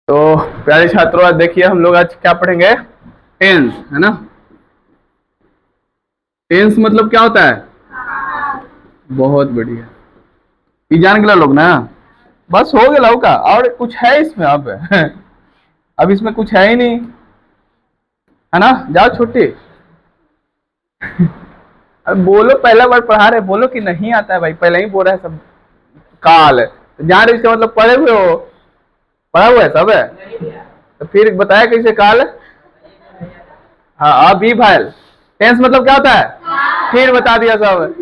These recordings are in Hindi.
तो प्यारे छात्रों, आज देखिए हम लोग आज क्या पढ़ेंगे। टेंस, है ना। टेंस मतलब क्या होता है? बहुत बढ़िया, ये जान गया लोग ना। बस हो गया का और कुछ है इसमें अब इसमें कुछ है ही नहीं, है ना। जाओ छुट्टी। अब बोलो, पहला बार पढ़ा रहे, बोलो कि नहीं आता है भाई, पहले ही बोल रहा है सब। काल जान रहे, इसका मतलब पढ़े हुए हो, पढ़ा हुआ है सब है। तो फिर बताया कैसे काल। हाँ, अभी भाई टेंस मतलब क्या होता है, फिर बता दिया सब।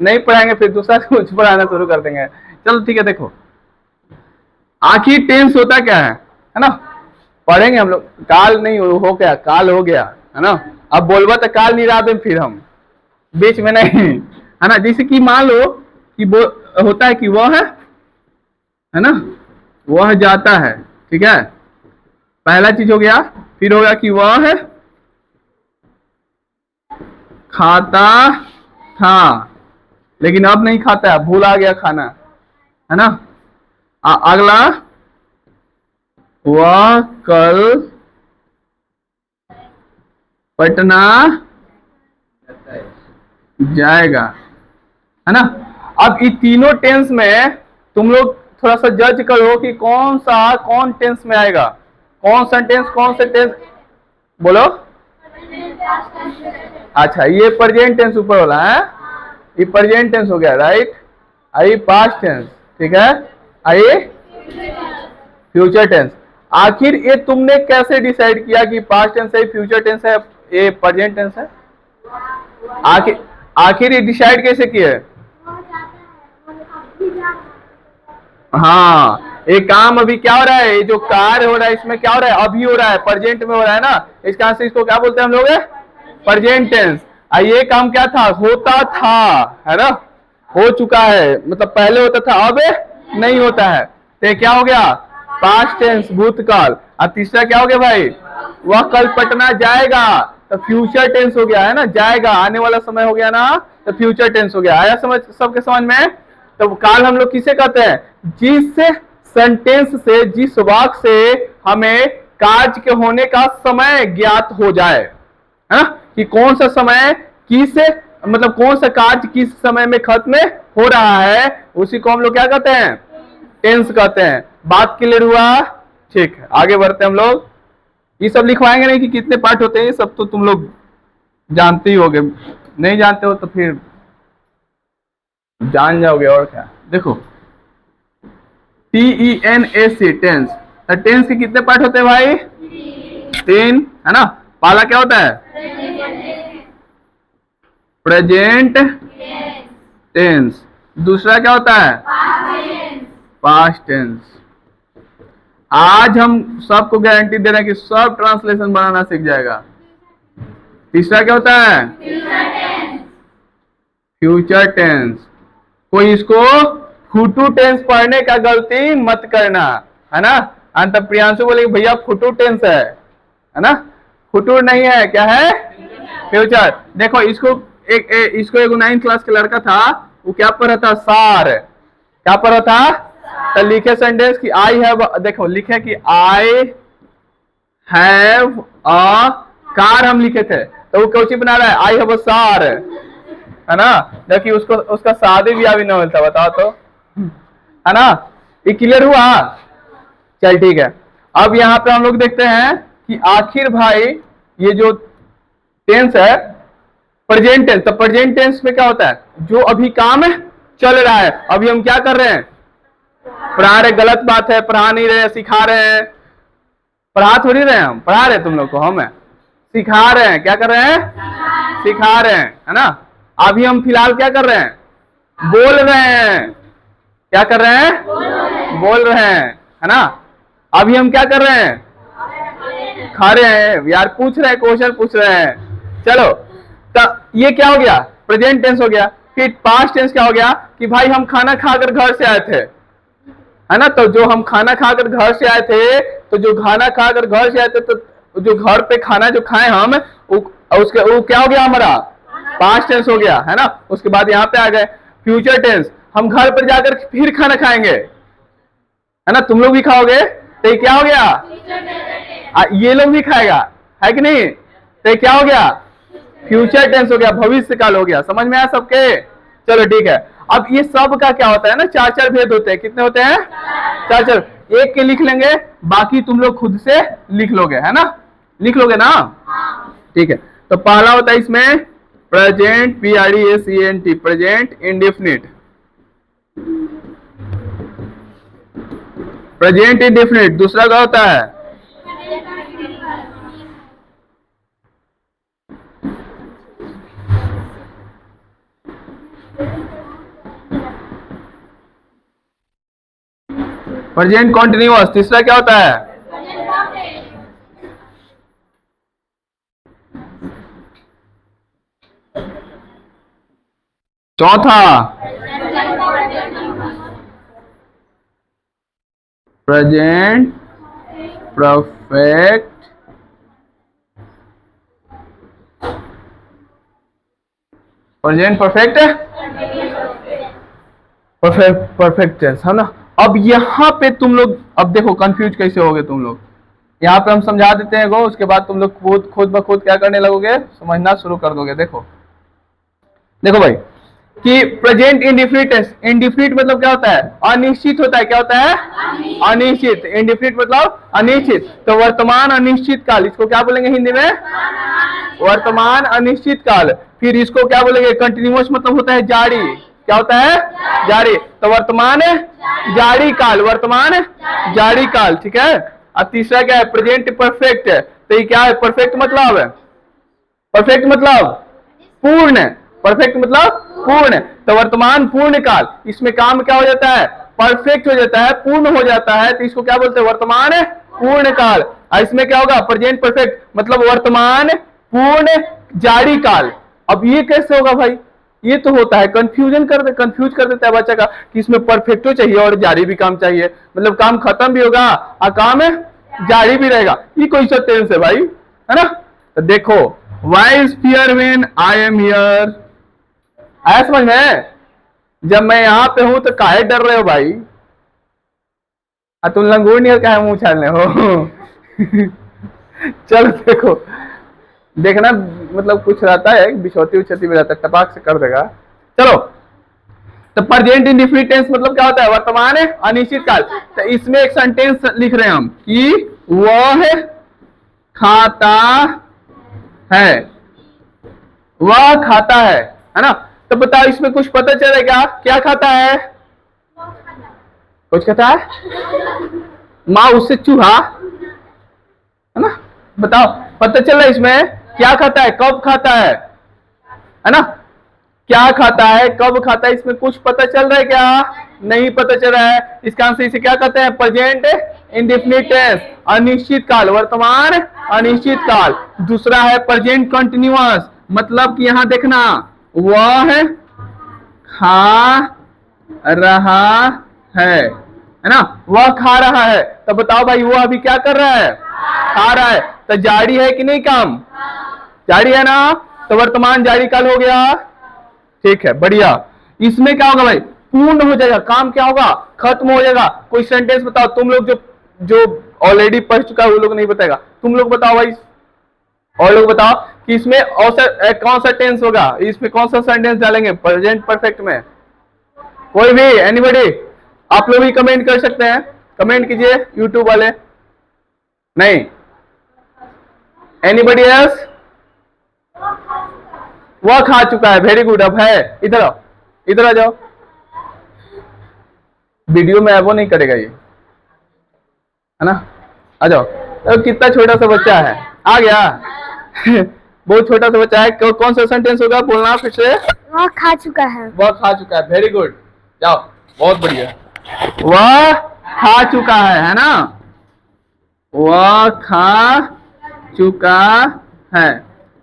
नहीं पढ़ाएंगे, फिर दूसरा कुछ पढ़ाना शुरू कर देंगे। चलो ठीक है, देखो आखिर टेंस होता क्या है ना। पढ़ेंगे हम लोग। काल नहीं हो गया, काल हो गया, है ना। अब बोलबा तो काल नहीं रहा फिर हम बीच में नहीं, है ना। जैसे कि मान लो कि वो होता है कि वह है ना, वह जाता है, ठीक है। पहला चीज हो गया। फिर हो गया कि वह खाता था लेकिन अब नहीं खाता है, भूल आ गया खाना, है ना। अगला, वह कल पटना जाएगा, है ना। अब ये तीनों टेंस में तुम लोग थोड़ा सा जज करो कि कौन टेंस में आएगा, कौन सा टेंस बोलो। अच्छा, ये प्रेजेंट टेंस ऊपर वाला है, ये प्रेजेंट टेंस हो गया, राइट। आई पास्ट टेंस, ठीक है। आई फ्यूचर टेंस। आखिर ये तुमने कैसे डिसाइड किया कि पास्ट टेंस है, फ्यूचर टेंस है, ये प्रेजेंट टेंस है? आखिर आखिर ये डिसाइड कैसे किए? हाँ, ये काम अभी क्या हो रहा है, ये जो कार्य हो रहा है इसमें क्या हो रहा है, अभी हो रहा है, प्रेजेंट में हो रहा है ना। इसका से इसको क्या बोलते हैं हम लोग? Present tense. ये काम क्या था, होता था, है ना। हो चुका है, मतलब पहले होता था, अब नहीं होता है। तो क्या हो गया, पास्ट टेंस, भूतकाल। और तीसरा क्या हो गया भाई, वह कल पटना जाएगा, तो फ्यूचर टेंस हो गया, है ना। जाएगा आने वाला समय हो गया ना, तो फ्यूचर टेंस हो गया। आया समझ सबके समझ में? तो काल हम लोग किसे कहते हैं, जिस सेंटेंस से, जिस वाक्य से हमें कार्य के होने का समय ज्ञात हो जाए, है ना। कि कौन सा समय किस, मतलब कौन सा कार्य किस समय में खत्म हो रहा है, उसी को हम लोग क्या कहते हैं, टेंस कहते हैं। बात क्लियर हुआ? ठीक है, आगे बढ़ते हैं हम लोग। ये सब लिखवाएंगे नहीं कि कितने पार्ट होते हैं, ये सब तो तुम लोग जानते ही होगे, नहीं जानते हो तो फिर जान जाओगे और क्या। देखो, TENS टेंस। टेंस के कितने पार्ट होते हैं भाई? 3, है ना। पहला क्या होता है, प्रेजेंट टेंस। दूसरा क्या होता है, पास्ट टेंस। आज हम सबको गारंटी दे रहे हैं कि सब ट्रांसलेशन बनाना सीख जाएगा। तीसरा क्या होता है, फ्यूचर टेंस। कोई इसको फुटू टेंस पढ़ने का गलती मत करना, है ना। अंत प्रियांशु बोले भैया फुटू टेंस है ना। फुटू नहीं है, क्या है, फ्यूचर। देखो इसको इसको एक 9th क्लास का लड़का था, वो क्या पढ़ा था, सार। क्या पढ़ा था, तो लिखे सेंटेंस कि आई हैव, देखो लिखे कि आई हैव अ कार, हम लिखे थे, तो वो कोची बना रहा है, आई हैव अ सार, है ना। देखिए उसको उसका शादी ब्याह भी ना मिलता, बताओ तो, है ना। ये क्लियर हुआ? चल ठीक है। अब यहाँ पे हम लोग देखते हैं कि आखिर भाई ये जो टेंस है, प्रेजेंट टेंस, तो प्रेजेंट टेंस में क्या होता है, जो अभी काम चल रहा है, अभी हम क्या कर रहे हैं, पढ़ा रहे। गलत बात है, पढ़ा नहीं रहे, सिखा रहे हैं। पढ़ा थोड़ी रहे, हम पढ़ा रहे तुम लोग को, हम सिखा रहे हैं। क्या कर रहे हैं, सिखा रहे हैं, है ना। अभी हम फिलहाल क्या कर रहे हैं, बोल रहे हैं। क्या कर रहे हैं, बोल रहे हैं, है ना। अभी हम क्या कर रहे हैं, खा रहे हैं यार, पूछ रहे हैं, क्वेश्चन पूछ रहे हैं। चलो, तो ये क्या हो गया, प्रेजेंट टेंस हो गया। फिर पास्ट टेंस क्या हो गया कि भाई हम खाना खाकर घर से आए थे, है ना। तो जो हम खाना खाकर घर से आए थे, तो जो खाना खाकर घर से आए थे, तो जो घर पे खाना जो खाए हम, उसके वो क्या हो गया हमारा, पास्ट टेंस हो गया, है ना। उसके बाद यहाँ पे आ गए फ्यूचर टेंस, हम घर पर जाकर फिर खाना खाएंगे, है ना। तुम लोग भी खाओगे, तो ये क्या हो गया? ये लोग भी खाएगा, है कि नहीं? तो ये क्या हो गया? फ्यूचर टेंस हो गया, भविष्य काल हो गया। समझ में आया सबके? चलो ठीक है। अब ये सब का क्या होता है ना, चार चार भेद होते हैं। कितने होते हैं? चार चार। एक के लिख लेंगे, बाकी तुम लोग खुद से लिख लोगे, है ना? लिख लोगे ना? ठीक है। तो पहला होता है इसमें present, PRESENT, present indefinite. Present indefinite. दूसरा क्या होता है? Present continuous. तीसरा क्या होता है? चौथा present perfect. Present perfect perfect है ना? अब यहाँ पे तुम लोग, अब देखो कंफ्यूज कैसे होगे तुम लोग। यहाँ पे हम समझा देते हैं गो, उसके बाद तुम लोग खुद ब खुद क्या करने लगोगे, समझना शुरू कर दोगे। देखो देखो भाई कि प्रेजेंट इंडिफिनिट टेंस, इंडिफिनिट मतलब क्या होता है? अनिश्चित होता है। क्या होता है? अनिश्चित। इंडिफिनिट मतलब अनिश्चित। तो वर्तमान अनिश्चित काल, इसको क्या बोलेंगे हिंदी में? वर्तमान अनिश्चित काल। फिर इसको क्या बोलेंगे? कंटिन्यूअस मतलब होता है जारी। क्या होता है? जारी। तो वर्तमान जारी काल, वर्तमान जारी काल। ठीक है। अब तीसरा क्या है? प्रेजेंट परफेक्ट है। तो ये क्या है? परफेक्ट मतलब, परफेक्ट मतलब पूर्ण। परफेक्ट मतलब पूर्ण। तो वर्तमान पूर्ण काल, इसमें काम क्या हो जाता है? परफेक्ट हो जाता है, पूर्ण हो जाता है। तो इसको क्या बोलते हैं? वर्तमान पूर्ण काल। और इसमें क्या होगा? प्रेजेंट परफेक्ट मतलब वर्तमान पूर्ण जारी काल। अब ये कैसे होगा भाई? ये तो होता है कंफ्यूज कर देता है बच्चा का कि इसमें परफेक्टो चाहिए और जारी भी काम चाहिए, मतलब काम खत्म भी होगा और काम जारी भी रहेगा। ये कोई सा टेंस है भाई, है ना? तो देखो, why is fear when I am here. आया समझ में? जब मैं यहां पे हूं तो काहे डर रहे हो भाई? तुम लंगूर नहीं हो, काहे मुंह छालने हो? चलो देखो, देखना मतलब कुछ रहता है, बिछौती उछौती भी रहता है, टपाक से कर देगा। चलो, तो प्रेजेंट इंडेफिनिट टेंस मतलब क्या होता है? वर्तमान अनिश्चित काल। तो इसमें एक सेंटेंस लिख रहे हैं हम कि वह खाता है, वह खाता है ना? तो बताओ इसमें कुछ पता चलेगा क्या खाता है? कुछ कहता है माँ उससे चूहा, है ना? बताओ, पता चल रहा है इसमें क्या खाता है, कब खाता है ना? क्या खाता है, कब खाता है, इसमें कुछ पता चल रहा है क्या? नहीं पता चल रहा है। इसका आंसर इसे क्या कहते हैं? प्रेजेंट इंडेफिनिट टेंस, अनिश्चित काल, वर्तमान अनिश्चित काल। दूसरा है प्रेजेंट कंटिन्यूअस, मतलब कि यहां देखना, वह खा रहा है ना? वह खा रहा है। तो बताओ भाई, वो अभी क्या कर रहा है? खा रहा है। तो जारी है कि नहीं काम? जारी है ना? तो वर्तमान जारी काल हो गया। ठीक है, बढ़िया। इसमें क्या होगा भाई? पूर्ण हो जाएगा काम। क्या होगा? खत्म हो जाएगा। कोई सेंटेंस बताओ तुम लोग, जो ऑलरेडी पढ़ चुका है वो लोग नहीं बताएगा, तुम लोग बताओ भाई। और लोग बताओ कि इसमें कौन सा टेंस होगा, इसमें कौन सा सेंटेंस डालेंगे प्रेजेंट परफेक्ट में? कोई भी, एनीबॉडी? आप लोग भी कमेंट कर सकते हैं, कमेंट कीजिए यूट्यूब वाले। नहीं, एनीबॉडी एल्स? वह खा चुका है। Very good. अब है, इधर आओ, इधर आ जाओ। वीडियो में वो नहीं करेगा ये, है ना? आ जाओ। तो कितना छोटा सा बच्चा है, आ गया। बहुत छोटा सा बच्चा है। कौन सा सेंटेंस होगा, बोलना फिर से। वह खा चुका है। वह खा चुका है। वेरी गुड, जाओ, बहुत बढ़िया। वह खा चुका है ना? वह खा चुका है।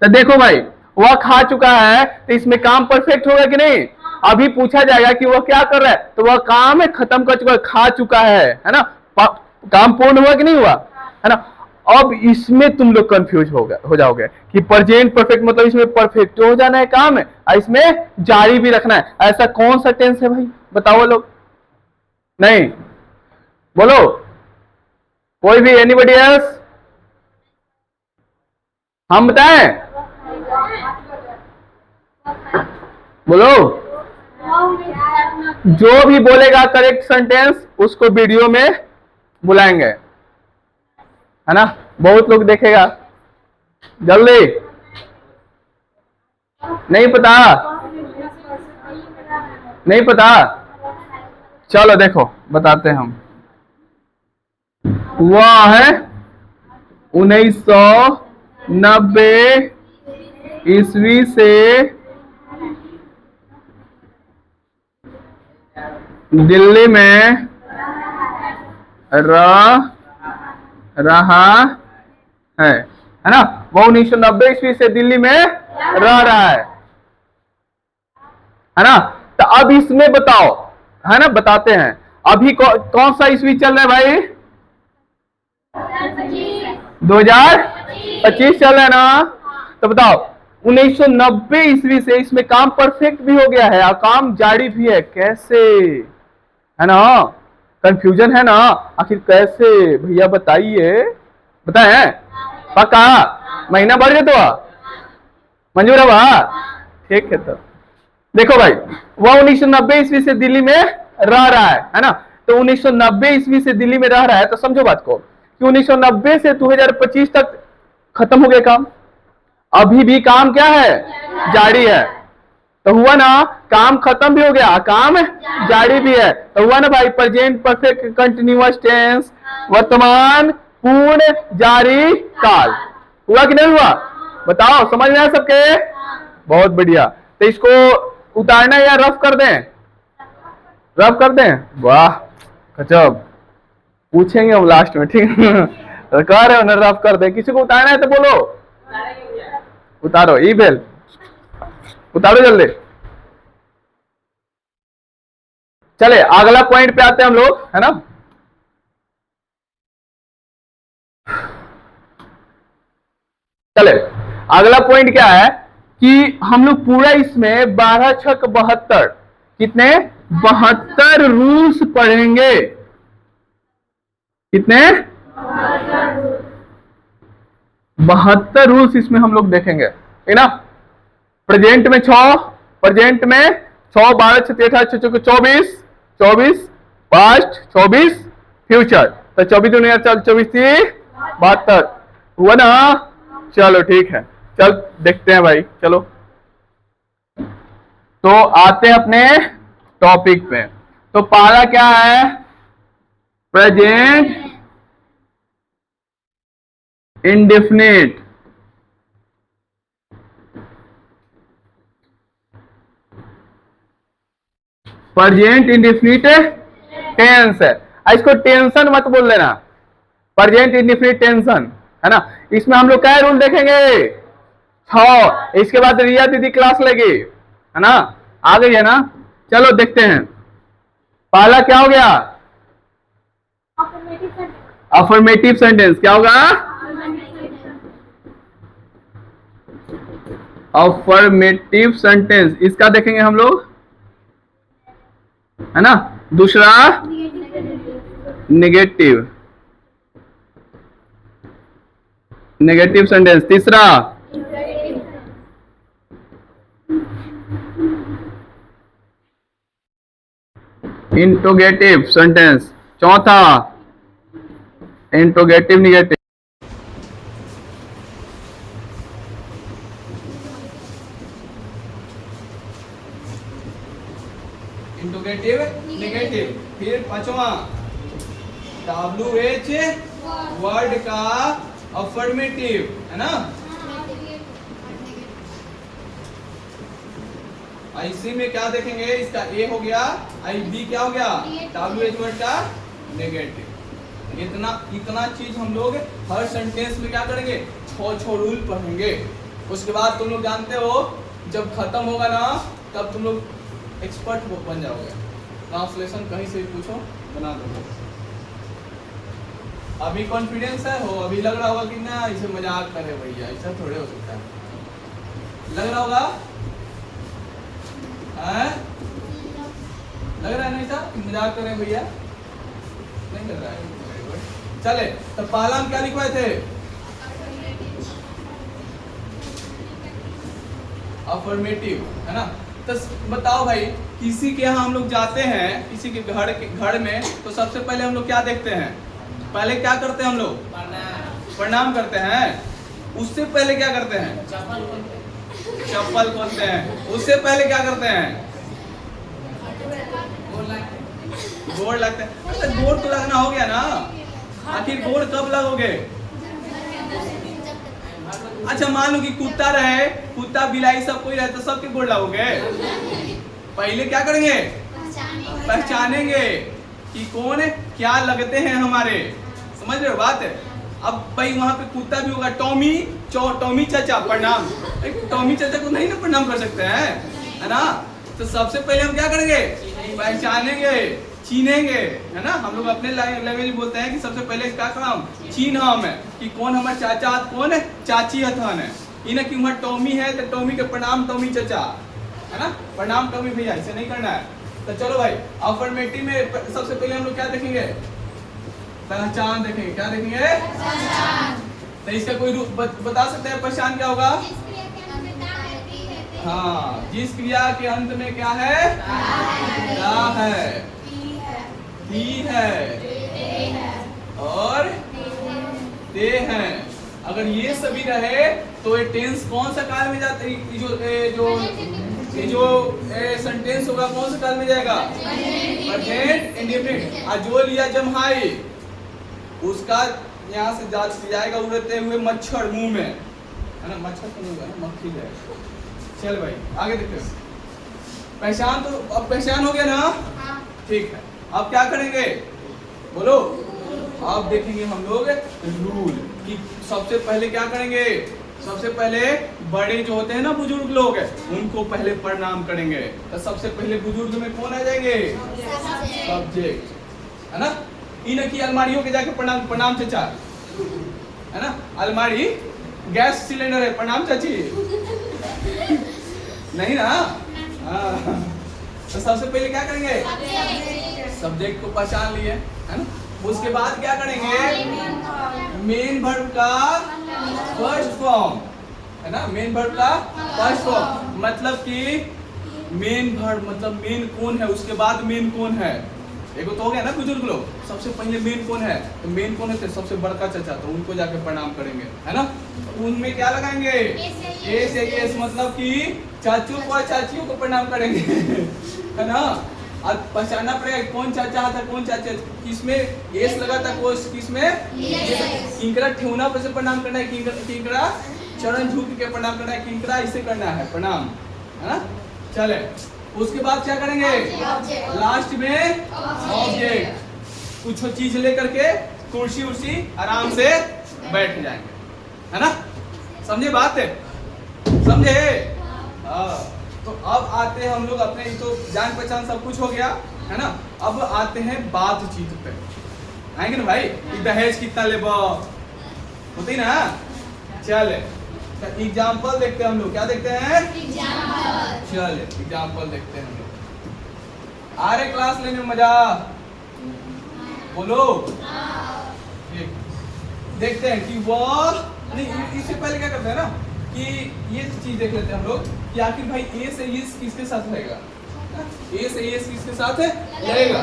तो देखो भाई, वह खा चुका है, तो इसमें काम परफेक्ट होगा कि नहीं? अभी पूछा जाएगा कि वह क्या कर रहा है, तो वह काम खत्म कर चुका है, खा चुका है ना? काम पूर्ण हुआ कि नहीं हुआ, है ना? अब इसमें तुम लोग कंफ्यूज हो जाओगे कि प्रेजेंट परफेक्ट मतलब इसमें परफेक्ट हो जाना है काम है, और इसमें जारी भी रखना है। ऐसा कौन सा टेंस है भाई? बताओ लोग। नहीं, बोलो। कोई भी, एनीबडी एल्स? हम बताएं? बोलो। जो भी बोलेगा करेक्ट सेंटेंस उसको वीडियो में बुलाएंगे, है ना? बहुत लोग देखेगा। जल्दी। नहीं पता? नहीं पता? चलो देखो बताते हैं हम। वह है 1990 ईस्वी से दिल्ली में रह रहा है ना? वो 1990 ईस्वी से दिल्ली में रह रहा है ना? तो अब इसमें बताओ, है ना? बताते हैं अभी कौन सा ईस्वी चल रहा है भाई? 2025 चल रहा है ना? तो बताओ 1990 ईस्वी से इसमें काम परफेक्ट भी हो गया है और काम जारी भी है। कैसे, है ना? कंफ्यूजन है ना? आखिर कैसे भैया बताइए, बताएं? पक्का? महीना बढ़ गया तो मंजूर है वहा? ठीक है। तो देखो भाई, वह 1990 ईस्वी से दिल्ली में रह रहा है ना? तो 1990 ईस्वी से दिल्ली में रह रहा है, तो समझो बात को कि 1990 से 2025 तक खत्म हो गया काम। अभी भी काम क्या है? जारी है। तो हुआ ना, काम खत्म भी हो गया, काम जारी भी है। तो हुआ ना भाई, प्रेजेंट परफेक्ट कंटिन्यूअस टेंस, वर्तमान पूर्ण जारी काल। हुआ कि नहीं हुआ? बताओ, समझ में आया सबके? बहुत बढ़िया। तो इसको उतारना या रफ कर दें? रफ कर दें? वाह गजब। पूछेंगे हम लास्ट में, ठीक है? कह रहे हो ना रफ कर दें। किसी को उतारना है तो बोलो, उतारो। ई बेल उतारो जल्दी। चले अगला पॉइंट पे आते हैं हम लोग, है ना? चले अगला पॉइंट क्या है कि हम लोग पूरा इसमें 12 छक 72, कितने? 72 रूल्स पढ़ेंगे। कितने? 72 रूल्स इसमें हम लोग देखेंगे, ठीक ना? प्रेजेंट में 6, प्रेजेंट में 6, 12, 6, 24, 24 पास्ट, 24 फ्यूचर। तो 24 दुनिया चल 24 थी 72, हुआ ना? चलो ठीक है, चल देखते हैं भाई। चलो तो आते हैं अपने टॉपिक पे। तो पहला क्या है? Present indefinite. Present indefinite tense है। इसको टेंशन मत बोल लेना, प्रेजेंट इंडेफिनिट टेंशन, है ना? इसमें हम लोग क्या रूल देखेंगे? 6। इसके बाद रिया दीदी क्लास लेगी, है ना? आ गई है ना? चलो देखते हैं। पहला क्या हो गया? Affirmative sentence. क्या होगा? अफर्मेटिव सेंटेंस, इसका देखेंगे हम लोग, है ना? दूसरा नेगेटिव, नेगेटिव सेंटेंस। तीसरा इंट्रोगेटिव सेंटेंस। चौथा इंट्रोगेटिव नेगेटिव। Interrogative negative. फिर पांचवा WH वर्ड का अफर्मेटिव, है ना? IC में क्या देखेंगे? इसका A हो गया, IB क्या हो गया? WH वर्ड का नेगेटिव। इतना चीज हम लोग हर सेंटेंस में क्या करेंगे? 6 रूल पढ़ेंगे। उसके बाद तुम लोग जानते हो, जब खत्म होगा ना तब तुम लोग एक्सपर्ट बन जाओगे। ट्रांसलेशन कहीं से भी पूछो, बना दोगे। अभी कॉन्फिडेंस है हो, अभी लग रहा होगा कि ना इसे मजाक करे भैया, ऐसा थोड़े हो सकता है। लग रहा होगा? लग रहा है नहीं था मजाक करें भैया? नहीं लग रहा है? चले, तो पहला हम क्या लिखवाए थे? अफर्मेटिव, है ना। तो बताओ भाई, किसी के यहाँ हम लोग जाते हैं, किसी के घर में, तो सबसे पहले हम लोग क्या देखते हैं? पहले क्या करते हैं हम लोग? प्रणाम करते हैं। उससे पहले क्या करते हैं? चप्पल खोलते हैं। उससे पहले क्या करते हैं? गोड़ लगते हैं। अच्छा, गोड़ तो लगना हो गया ना, आखिर गोड़ कब लगोगे? अच्छा, मान लो कि कुत्ता रहे, कुत्ता बिलाई सब कोई रहे, तो सबके गोड़ लगोगे? पहले क्या करेंगे? पहचानेंगे कि कौन है, क्या लगते हैं हमारे। समझ रहे हो बात है? अब भाई वहां पे कुत्ता भी होगा, टॉमी चाचा प्रणाम। टॉमी चाचा को नहीं ना प्रणाम कर सकते हैं, है ना। तो सबसे पहले हम क्या करेंगे? पहचानेंगे, चीनेंगे, है ना। हम लोग अपने लैंग्वेज बोलते हैं कि सबसे पहले क्या काम? चीन हम है कि कौन हमारे चाचा, कौन है चाची हथन है। इन्हें कि वहाँ टॉमी है तो टॉमी के प्रणाम टॉमी चाचा, है ना। प्रणाम टॉमी भैया, ऐसे नहीं करना है। तो चलो भाई, अफर्मेटिव में सबसे पहले हम लोग क्या देखेंगे? पहचान देखेंगे। क्या देखेंगे? तो इसका कोई रूप बता सकते हैं? पहचान क्या होगा? हाँ, जिस क्रिया के अंत में क्या है? दा है, दी है और ते है। अगर ये सभी रहे तो ये टेंस कौन सा काल में जाता है? जो सेंटेंस होगा कौन सा काल में जाएगा? Present indefinite. और जो लिया जम्हाई, उसका यहाँ से जाएगा उड़ते हुए मच्छर मुंह में, है ना। मच्छर तो नहीं होगा ना, मक्खी जाएगा। चल भाई आगे देखते हैं। पहचान तो अब पहचान हो गया ना? ठीक है, अब क्या करेंगे बोलो? अब देखेंगे हम लोग रूल कि सबसे पहले क्या करेंगे? सबसे पहले बड़े जो होते हैं ना, बुजुर्ग लोग, उनको पहले प्रणाम करेंगे। तो सबसे पहले बुजुर्ग में कौन आ जाएंगे? सब्जेक्ट, है ना। इन की अलमारियों के जाके प्रणाम चाचा, है ना। अलमारी गैस सिलेंडर है, प्रणाम चाची नहीं ना। तो सबसे पहले क्या करेंगे? सब्जेक्ट को पहचान लिए, है ना। उसके बाद क्या करेंगे? मेन वर्ब का फर्स्ट फॉर्म, है ना। मेन वर्ब का फर्स्ट फॉर्म मतलब कि मेन वर्ब मतलब मेन कौन है, उसके बाद मेन कौन है। एक तो हो गया ना बुजुर्ग लोग, सबसे पहले मेन कौन है? तो मेन कौन है? सबसे बड़का चाचा, तो उनको जाके प्रणाम करेंगे, है ना। तो उनमें क्या लगाएंगे? ए से यस, मतलब कि चाचू को चाचियों को प्रणाम करेंगे है ना। और पहचानना पड़ेगा कौन चाचा था कौन चाचा, किसमें एस लगा था, किसमें किंकरा ठेवना पर से प्रणाम करना है, किंकरा चरण झुक के प्रणाम करना है, किंकरा इसे करना है प्रणाम, है ना। चले, उसके बाद क्या करेंगे? लास्ट में ऑब्जेक्ट, कुछ चीज लेकर के कुर्सी उर्सी आराम से बैठ जाएंगे, है ना। समझे बात है? समझे? तो अब आते हैं हम लोग अपने, तो जान पहचान सब कुछ हो गया, है ना। अब आते हैं बातचीत पे, आएंगे ना भाई। दहेज कितना लेबो होती ना। चले, तो एग्जाम्पल देखते हैं हम लोग। क्या देखते हैं? चले एग्जाम्पल देखते हैं हम लोग। आ रहे क्लास लेने में मजा? बोलो। देखते हैं कि वह नहीं, इससे पहले क्या करते हैं ना कि ये चीज देख लेते हैं हम लोग कि आखिर भाई ए से ये किसके साथ रहेगा, ए से ये किसके साथ है रहेगा,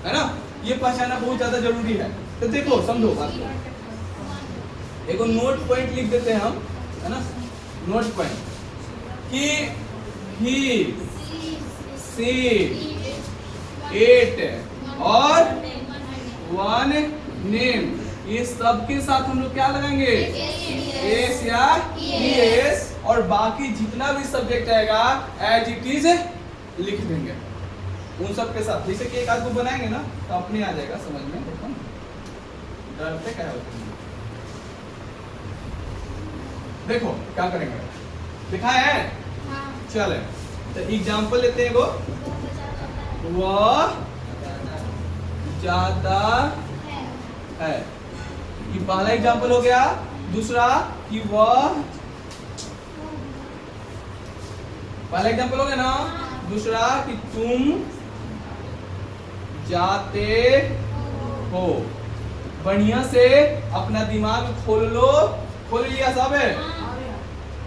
है ना। ये पहचानना बहुत ज्यादा जरूरी है। तो देखो समझो बात को, देखो नोट पॉइंट लिख देते हैं हम, है ना। नोट पॉइंट कि ही, सी, एट और वन नेम, ये सब के साथ हम लोग क्या लगाएंगे? एस या एस, और बाकी जितना भी सब्जेक्ट आएगा एज इट इज लिख देंगे उन सब के साथ। जैसे कि एक आदमी बनाएंगे ना तो अपने आ जाएगा समझ में। देखो डरते क्या होते हैं? देखो क्या करेंगे, दिखाए हैं? चले, तो एग्जाम्पल लेते हैं। वह ज्यादा है, ये पहला एग्जाम्पल हो गया। दूसरा कि वह, पहला एग्जाम्पल हो गया ना। दूसरा कि तुम जाते हो, बढ़िया से अपना दिमाग खोल लो। खोल लिया सब है?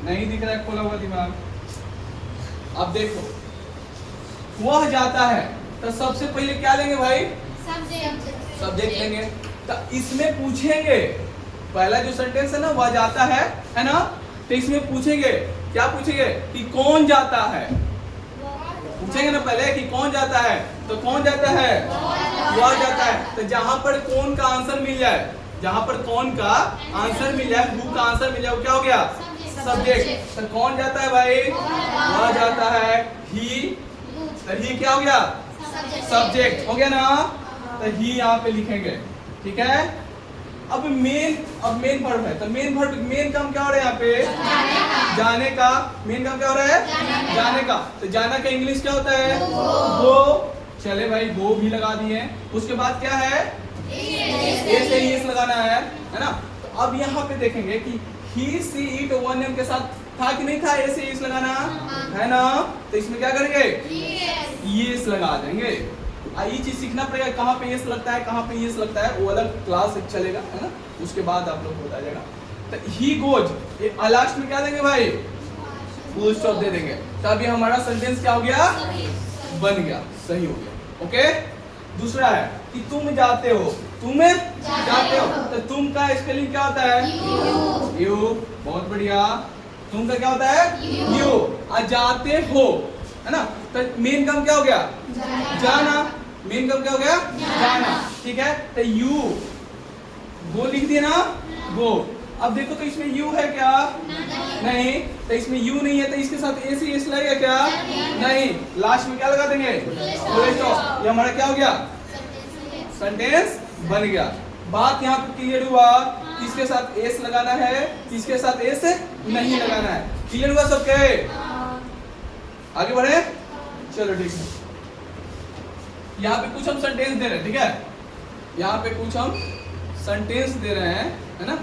नहीं दिख रहा है खोला हुआ दिमाग। अब देखो, वह जाता है तो सबसे पहले क्या लेंगे भाई? सब्जेक्ट लेंगे। तो इसमें पूछेंगे, पहला जो सेंटेंस है ना वह जाता है ना, तो इसमें पूछेंगे, क्या पूछेंगे कि कौन जाता है। पूछेंगे ना पहले कि कौन जाता है, तो कौन जाता है? वह जाता है। तो जहां पर कौन का आंसर मिल जाए, जहां पर कौन का आंसर मिल जाए, हु का आंसर मिल जाए, क्या हो गया? सब्जेक्ट। तो कौन जाता है भाई? वह जाता है। ही, तो ही क्या हो गया? सब्जेक्ट हो गया ना। तो ही यहाँ पे लिखेंगे, ठीक है। अब मेन वर्ब है, तो मेन काम क्या हो रहा है यहाँ पे? जाने का। मेन काम क्या हो रहा है? जाने का। तो जाना का इंग्लिश क्या होता है? गो। चले भाई, गो भी लगा दिए। उसके बाद क्या है? ए से एस लगाना है ना। तो अब यहाँ पे देखेंगे कि ही सी इट वन नेम के साथ था कि नहीं था? ए से एस लगाना है ना। तो इसमें क्या करेंगे? एस लगा देंगे। ये चीज सीखना पड़ेगा, कहाँ पे एस लगता है, कहाँ पे एस लगता है, वो अलग क्लास चलेगा, है ना। उसके बाद आप लोग को बता जाएगा। तो ही गोज, ये लास्ट में क्या देंगे भाई? फुल स्टॉप दे देंगे। तो अभी हमारा सेंटेंस क्या हो गया? बन गया, सही हो गया। ओके। दूसरा है कि तुम जाते हो। तुम जाते हो, तो तुम का स्पेलिंग क्या होता है? यू। बहुत बढ़िया। तुम का क्या होता है? यू। जाते हो, है ना। तो मेन काम क्या हो गया? जाना। मेन काम क्या हो गया? जाना, ठीक है। तो यू, गो लिख दिया ना, गो। अब देखो तो इसमें यू है क्या? नहीं। तो इसमें यू नहीं है, तो इसके साथ ए सी एस लगेगा क्या? नहीं। लास्ट में क्या लगा देंगे? Full stop. ये हमारा क्या हो गया? सेंटेंस बन गया। बात यहाँ पे क्लियर हुआ? किसके साथ एस लगाना है, किसके साथ एस नहीं लगाना है। क्लियर हुआ सबके? आगे बढ़े, चलो ठीक है। यहाँ पे कुछ हम सेंटेंस दे रहे हैं, ठीक है। यहाँ पे कुछ हम सेंटेंस दे रहे हैं, है ना।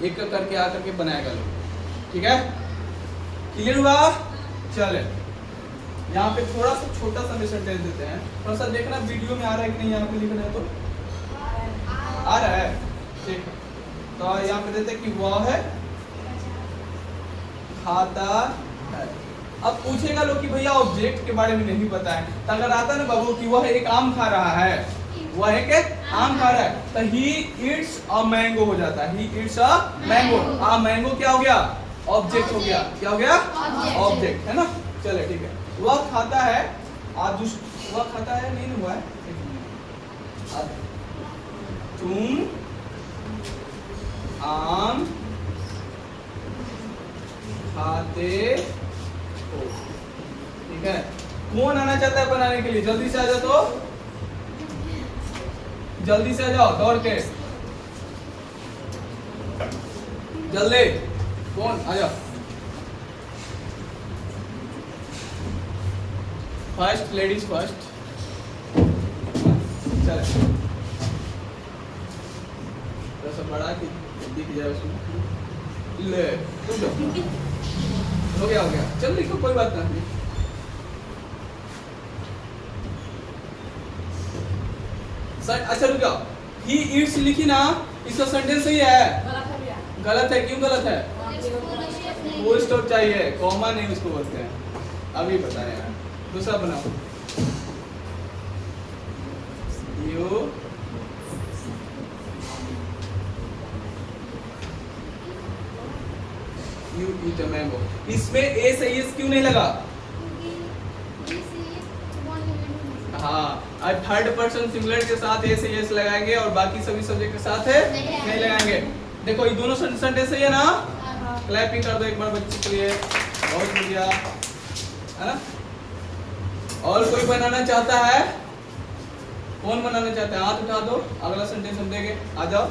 एक करके आकर के बनाएगा लोग, ठीक है। क्लियर हुआ? चले, यहाँ पे थोड़ा सा छोटा सा सेंटेंस देते हैं। थोड़ा सा देखना वीडियो में आ रहा है कि नहीं। यहाँ पे लिखना है तो आ रहा है, ठीक है। तो यहाँ पे देते हैं कि वह है खाता है। अब पूछेगा लोग कि भैया ऑब्जेक्ट के बारे में नहीं पता है, तो अगर आता ना बाबू कि वह एक आम खा रहा है, वह एक आम खा रहा है, तो ही इट्स अ मैंगो हो जाता है। ही इट्स अ मैंगो। मैंगो क्या हो गया? ऑब्जेक्ट हो गया। क्या हो गया? ऑब्जेक्ट, है ना। चले ठीक है। वह खाता है, वह खाता है नहीं हुआ है। तुम आम खाते हो, ठीक है। कौन आना चाहता है बनाने के लिए? जल्दी से आ जाओ, तो जल्दी से आ जाओ दौड़ के, जल्दी। कौन आ जाओ? First, ladies first. चलो थोड़ा सा बड़ा दिख जाए उसमें। ले तुम जाओ, हो गया हो गया। चल लिखो, कोई बात नहीं। अच्छा रुक जाओ। ही ईट्स लिखी ना, इसका सेंटेंस सही है? गलत है। क्यों गलत है? फुल स्टॉप चाहिए, कॉमा नहीं उसको बोलते हैं। अभी बताया यार। दूसरा बनाओ। You eat a mango। इसमें ए से एस क्यों नहीं लगा? हाँ, थर्ड पर्सन सिंगुलर के साथ ए से एस लगाएंगे और बाकी सभी सब्जेक्ट के साथ है नहीं लगाएंगे। देखो ये दोनों सेंटेंस सही है ना। क्लैपिंग कर दो एक बार बच्चे के लिए, बहुत बढ़िया, है ना। और कोई बनाना चाहता है? कौन बनाना चाहता है? हाथ उठा दो, अगला सेंटेंस हम देंगे। आ जाओ,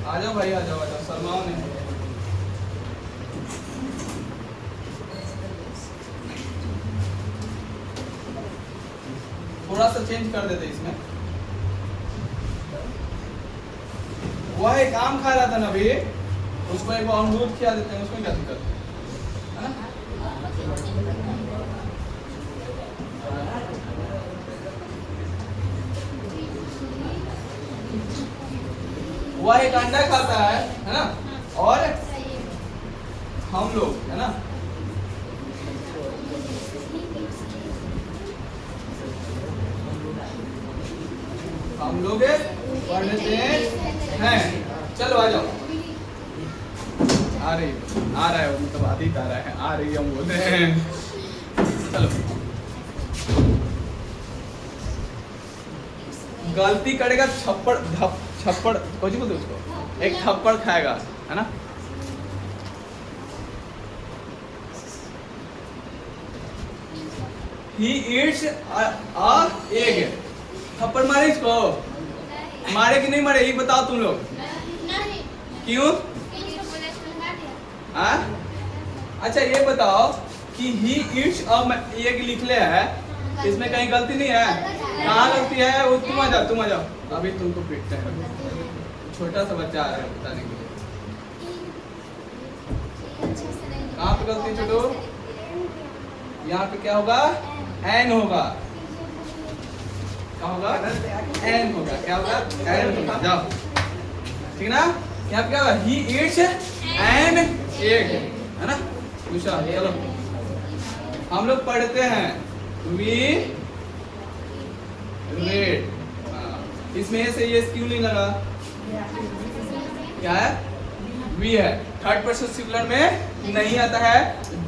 आ जाओ भाई, आ जाओ, शर्माओ नहीं। थोड़ा सा चेंज कर देते इसमें। वह एक आम खा रहा था ना अभी, उसको एक अमरूद खिला देते हैं, उसमें क्या दिक्कत है ना। वह एक अंडा खाता है ना, और हम लोग, है ना, हम लोग पढ़ते हैं। चलो आ जाओ, आ रहा है मतलब आदित आ रहा है, आ रही हम बोलते हैं। चलो, गलती करेगा छप्पड़ छप्पड़ कुछ बोलते उसको, एक थप्पड़ खाएगा, है ना। He eats a egg। थप्पड़ मारे इसको, मारे कि नहीं मारे ये बताओ तुम लोग। क्यों? अच्छा ये बताओ कि he eats a egg लिख ले है, इसमें कहीं गलती नहीं है? कहाँ गलती है? वो तुम आ जाओ, अभी तुमको पीटते हैं। छोटा सा बच्चा आ रहा है बताने के लिए। कहाँ पे गलती छोटू? यहाँ पे क्या होगा? एन होगा। क्या होगा? एन होगा। क्या होगा? एन होगा। जाओ, ठीक ना। यहाँ पे क्या होगा? He eats an egg, है ना। दूसरा चलो, हम लोग पढ़ते हैं, we read। इसमें से ये क्यों नहीं लगा? क्या है? we है, थर्ड पर्सन सिंगुलर में नहीं आता है,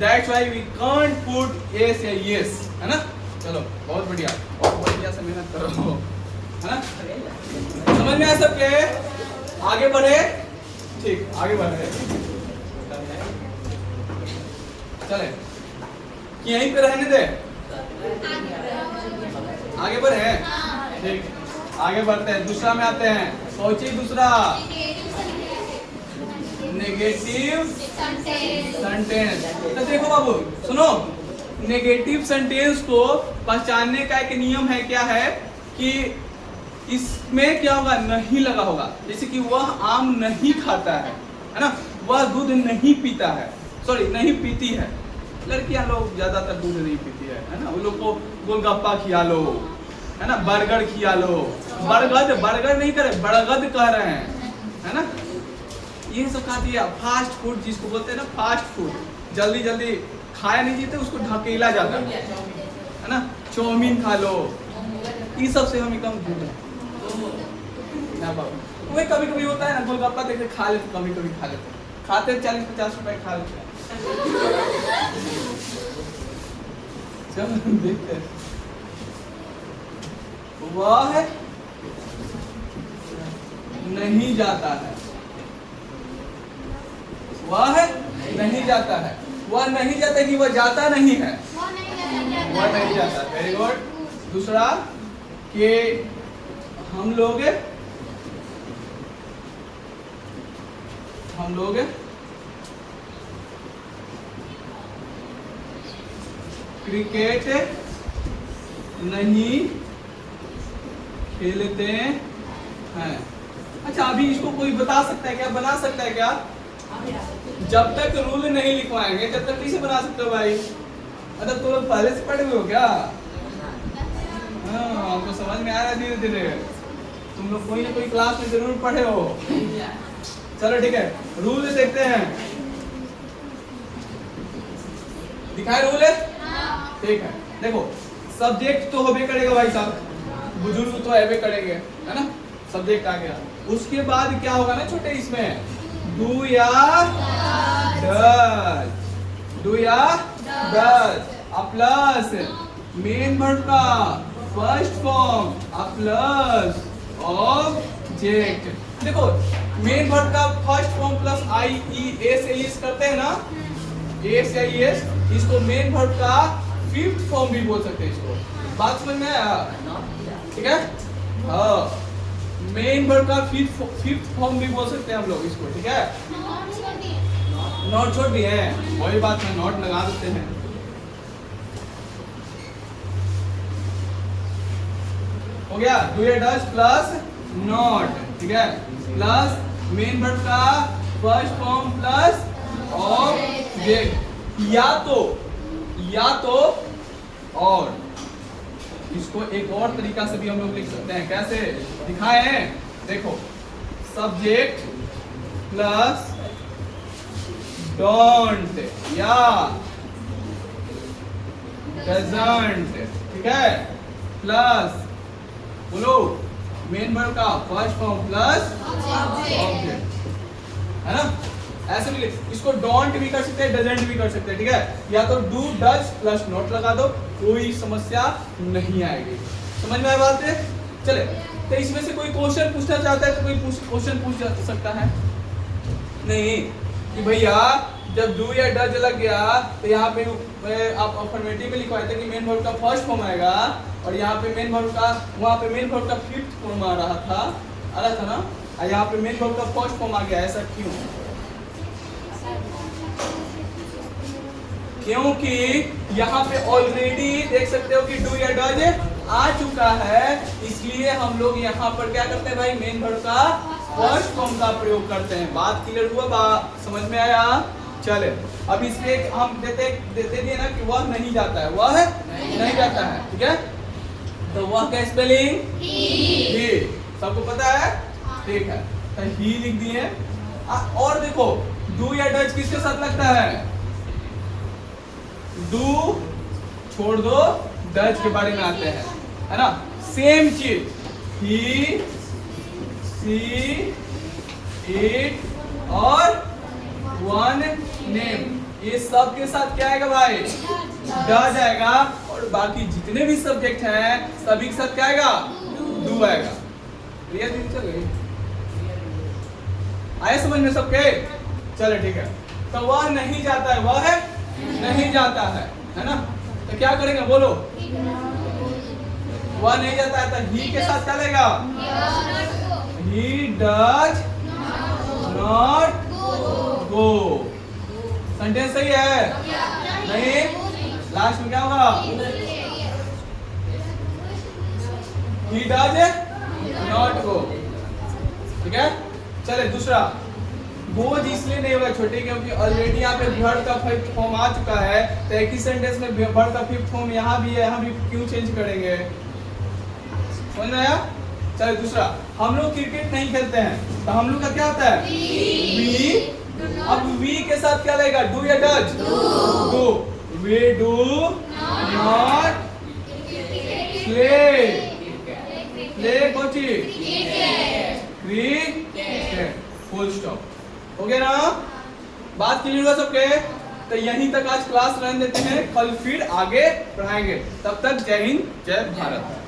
that's why we can't put yes या yes, है ना। चलो बहुत बढ़िया, बहुत बढ़िया से मेहनत करो, है ना। समझ में आया सबके? आगे बढ़े, ठीक, आगे बढ़े, चले कि यहीं पे रहने दे, आगे बढ़े, ठीक, आगे बढ़ते हैं। दूसरा में आते हैं, सोचिए दूसरा, नेगेटिव सेंटेंस। तो देखो बाबू सुनो, नेगेटिव सेंटेंस को पहचानने का एक नियम है, क्या है कि इसमें क्या होगा? नहीं लगा होगा। जैसे कि वह आम नहीं खाता है ना, वह दूध नहीं पीता है, सॉरी नहीं पीती है। लड़कियां लोग ज्यादातर दूध नहीं पीती है ना, उन लोग को गोलगप्पा खिला लो, है ना, बर्गर खिला लो, बर्गर नहीं करे, बड़गद कह रहे हैं, है ना। ये सब खा दिया, फास्ट फूड जिसको बोलते हैं ना, फास्ट फूड, जल्दी जल्दी खाया नहीं जीते, उसको ढकेला जाता है ना। चाउमीन खा लो, ये सब से हम एकदम दूर हैं। वही कभी कभी होता है ना, गोलगप्पा देखे खा लेते, कभी कभी खा लेते, खाते 40-50 रुपए खा लेते। चलो देखते हैं, वह नहीं जाता है, वह नहीं जाता है, वह नहीं जाता कि वह जाता नहीं है, वह नहीं जाता। Very good. दूसरा कि हम लोग क्रिकेट नहीं खेलते हैं। अच्छा अभी इसको कोई बता सकता है क्या, बना सकता है क्या? जब तक रूल नहीं लिखवाएंगे तब तक कैसे बना सकते हो भाई? मतलब तुम लोग पहले से पढ़े हुए हो क्या? हाँ, आपको समझ में आ रहा है धीरे धीरे, तुम लोग कोई ना कोई क्लास में जरूर पढ़े हो। चलो ठीक है, रूल देखते हैं, दिखाए रूल है? ठीक है, देखो सब्जेक्ट तो होबे करेगा भाई साहब, बुजुर्ग तो हैबे करेंगे, है ना, सब्जेक्ट आ गया। उसके बाद क्या होगा ना छोटे, इसमें डू या डज, डू या डज, प्लस मेन वर्ब का फर्स्ट फॉर्म प्लस ऑब्जेक्ट। देखो मेन वर्ब का फर्स्ट फॉर्म प्लस आई ई एस एस करते हैं ना, एस या एस, इसको मेन वर्ब का फिफ्थ फॉर्म भी बोल सकते हैं। इसको बात समझ में आया? ठीक है, हाँ, मेन वर्ब का फिफ्थ फॉर्म भी बोल सकते हैं हम लोग इसको, ठीक है। नॉट छोड़ भी है, वही बात है, नॉट लगा देते हैं। हो गया, डू या डज प्लस नॉट, ठीक है, प्लस मेन वर्ब का फर्स्ट फॉर्म प्लस ऑब्जेक्ट, या तो और। इसको एक और तरीका से भी हम लोग लिख सकते हैं, कैसे दिखाए हैं? देखो सब्जेक्ट प्लस डोंट या डजंट, ठीक है, प्लस बोलो मेन वर्ब का फर्स्ट फॉर्म प्लस ऑब्जेक्ट, है ना। ऐसे भी इसको डोंट भी कर सकते हैं, डजंट भी कर सकते हैं, ठीक है। या तो डू डज प्लस नॉट लगा दो, कोई समस्या नहीं आएगी। समझ में आया बात है? चले, तो इसमें से कोई क्वेश्चन पूछना चाहता है तो कोई क्वेश्चन पूछ सकता है नहीं कि भैया जब डू या डज लग गया तो यहाँ पे आप अफर्मेटिव में लिखवाए थे कि मेन वर्ब का फर्स्ट फॉर्म आएगा, और यहाँ पे मेन वर्ब का, वहाँ पे मेन वर्ब का फिफ्थ फॉर्म आ रहा था, ना, और यहाँ पे मेन वर्ब का फर्स्ट फॉर्म आ गया। ऐसा क्यों? क्योंकि यहाँ पे ऑलरेडी देख सकते हो कि डू या डज आ चुका है, इसलिए हम लोग यहाँ पर क्या करते हैं भाई, मेन वर्ब का फर्स्ट फॉर्म का प्रयोग करते हैं। बात क्लियर हुआ? समझ में आया? चले, अब इसमें हम देते दिए ना कि वह नहीं जाता है, वह नहीं जाता है, ठीक है। तो वह का स्पेलिंग ही, सबको पता है, ठीक है, तो ही लिख दिए। और देखो डू या डज किसके साथ लगता है? डू छोड़ दो, डज के बारे में आते हैं, है ना। सेम चीज, ही, सी, इट और वन नेम, ये सब के साथ क्या आएगा भाई? डज आएगा। और बाकी जितने भी सब्जेक्ट हैं सभी के साथ क्या आएगा? डू आएगा। क्लियर दिन चल गई? आए समझ में सबके? चलो ठीक है। तो वह नहीं जाता है, वह है नहीं जाता है ना। तो क्या करेंगे बोलो? वह नहीं जाता है तो ही के साथ चलेगा, he does not go. Sentence सही है? नहीं? लास्ट में क्या होगा? ही डज नॉट गो, ठीक है। चले दूसरा, गोज इसलिए नहीं होगा छोटे क्योंकि ऑलरेडी यहाँ पे वर्ब का फिफ्थ फॉर्म आ चुका है, तो एक ही सेंटेंस में वर्ब का फिफ्थ फॉर्म यहाँ भी है, यहाँ भी क्यों चेंज करेंगे? समझ में आया? चलिए दूसरा, हम लोग क्रिकेट नहीं खेलते हैं तो हम लोग का क्या होता है? वी। अब वी के साथ क्या लगेगा? डू या does? Do. We do not play, play कौन चीज? Cricket, full stop. हो गया ना? बात क्लियर हुआ सबके? तो यहीं तक आज क्लास रहने देते हैं, कल फिर आगे पढ़ाएंगे। तब तक जय हिंद, जय भारत।